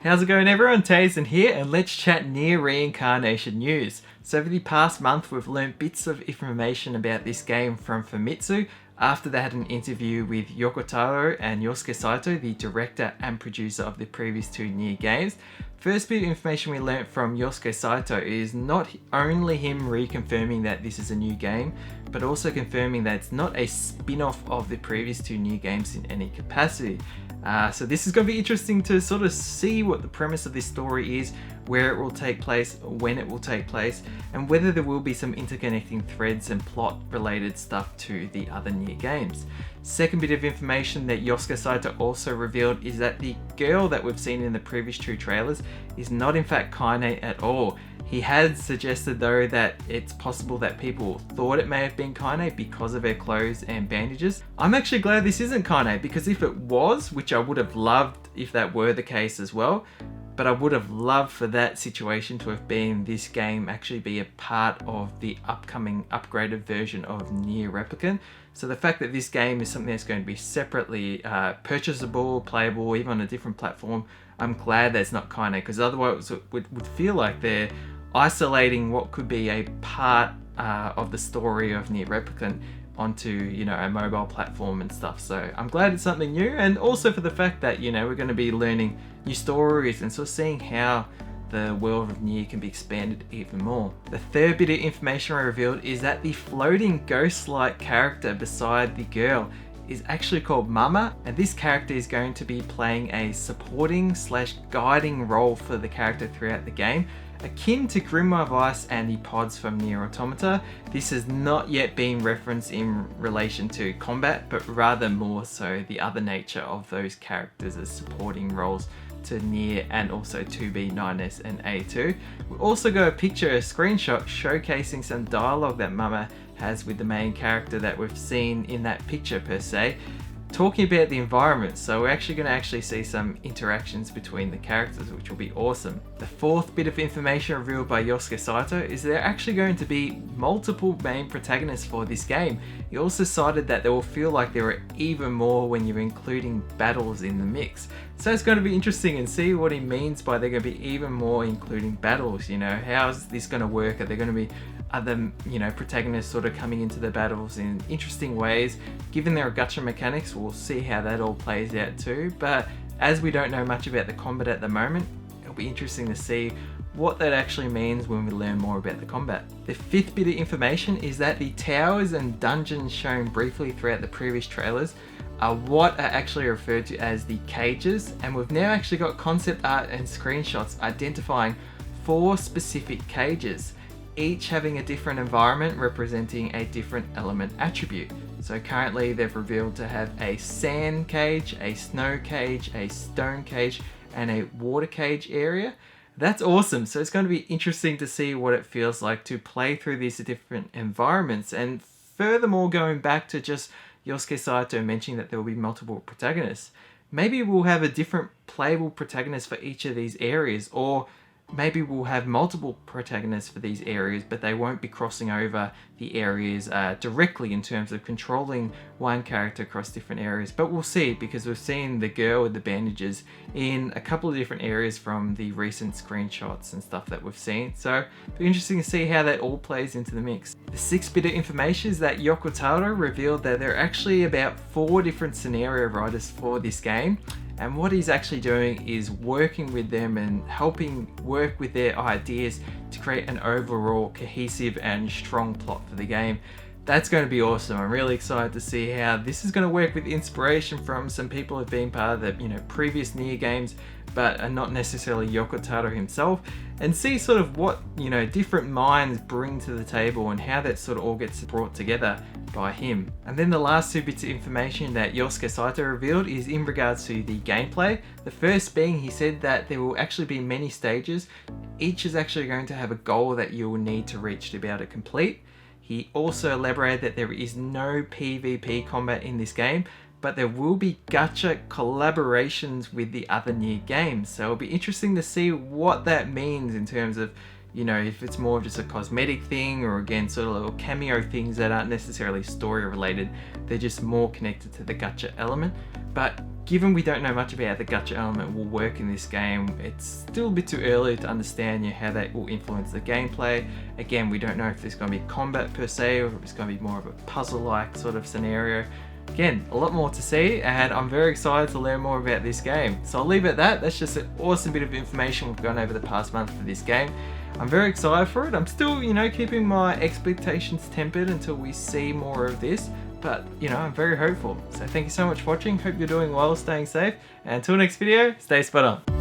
How's it going everyone? Tazen here, and let's chat NieR Reincarnation news. So over the past month we've learned bits of information about this game from Famitsu after they had an interview with Yoko Taro and Yosuke Saito, the director and producer of the previous two NieR games. First bit of information we learnt from Yosuke Saito is not only him reconfirming that this is a new game, but also confirming that it's not a spin-off of the previous two NieR games in any capacity. So this is going to be interesting to sort of see what the premise of this story is, where it will take place, when it will take place, and whether there will be some interconnecting threads and plot related stuff to the other NieR games. Second bit of information that Yosuke Saito also revealed is that the girl that we've seen in the previous two trailers is not in fact Kaine at all. He had suggested though that it's possible that people thought it may have been Kaine because of her clothes and bandages. I'm actually glad this isn't Kaine, because if it was, which I would have loved if that were the case as well, but I would have loved for that situation to have been this game actually be a part of the upcoming upgraded version of NieR Replicant. So the fact that this game is something that's going to be separately purchasable, playable, even on a different platform, I'm glad that's not Kaine, because otherwise it would feel like they're isolating what could be a part of the story of NieR Replicant onto, you know, a mobile platform and stuff. So I'm glad it's something new, and also for the fact that, you know, we're going to be learning new stories and sort of seeing how the world of NieR can be expanded even more. The third bit of information revealed is that the floating ghost-like character beside the girl is actually called Mama, and this character is going to be playing a supporting / guiding role for the character throughout the game, akin to Grimoire Weiss and the pods from NieR Automata. This has not yet been referenced in relation to combat, but rather more so the other nature of those characters as supporting roles to NieR and also 2B, 9S and A2. We also got a screenshot showcasing some dialogue that Mama has with the main character that we've seen in that picture per se, talking about the environment. So we're actually going to see some interactions between the characters, which will be awesome. The fourth bit of information revealed by Yosuke Saito is there are actually going to be multiple main protagonists for this game. He also cited that they will feel like there are even more when you're including battles in the mix. So it's going to be interesting and see what he means by they're going to be even more including battles. You know, how is this going to work? Are there going to be other, you know, protagonists sort of coming into the battles in interesting ways? Given there are gacha mechanics, we'll see how that all plays out too. But as we don't know much about the combat at the moment, it'll be interesting to see what that actually means when we learn more about the combat. The fifth bit of information is that the towers and dungeons shown briefly throughout the previous trailers are what are actually referred to as the cages, and we've now actually got concept art and screenshots identifying 4 specific cages, each having a different environment representing a different element attribute. So currently they've revealed to have a sand cage, a snow cage, a stone cage, and a water cage area. That's awesome. So it's going to be interesting to see what it feels like to play through these different environments. And furthermore, going back to just Yosuke Saito mentioning that there will be multiple protagonists, maybe we'll have a different playable protagonist for each of these areas, or maybe we'll have multiple protagonists for these areas, but they won't be crossing over the areas directly in terms of controlling one character across different areas. But we'll see, because we've seen the girl with the bandages in a couple of different areas from the recent screenshots and stuff that we've seen. So it'll be interesting to see how that all plays into the mix. The sixth bit of information is that Yoko Taro revealed that there are actually about 4 different scenario writers for this game. And what he's actually doing is working with them and helping work with their ideas to create an overall cohesive and strong plot for the game. That's going to be awesome. I'm really excited to see how this is going to work with inspiration from some people who have been part of the, you know, previous NieR games, but are not necessarily Yoko Taro himself, and see sort of what, you know, different minds bring to the table and how that sort of all gets brought together by him. And then the last 2 bits of information that Yosuke Saito revealed is in regards to the gameplay. The first being, he said that there will actually be many stages. Each is actually going to have a goal that you will need to reach to be able to complete. He also elaborated that there is no PvP combat in this game, but there will be gacha collaborations with the other NieR games. So it'll be interesting to see what that means in terms of you know, if it's more of just a cosmetic thing, or again sort of little cameo things that aren't necessarily story related, they're just more connected to the gacha element. But given we don't know much about how the gacha element will work in this game, it's still a bit too early to understand how that will influence the gameplay. Again, we don't know if there's going to be combat per se, or if it's going to be more of a puzzle-like sort of scenario. Again, a lot more to see, and I'm very excited to learn more about this game. So I'll leave it at that. That's just an awesome bit of information we've gone over the past month for this game. I'm very excited for it. I'm still, you know, keeping my expectations tempered until we see more of this. But, you know, I'm very hopeful. So thank you so much for watching. Hope you're doing well, staying safe. And until next video, stay spot on.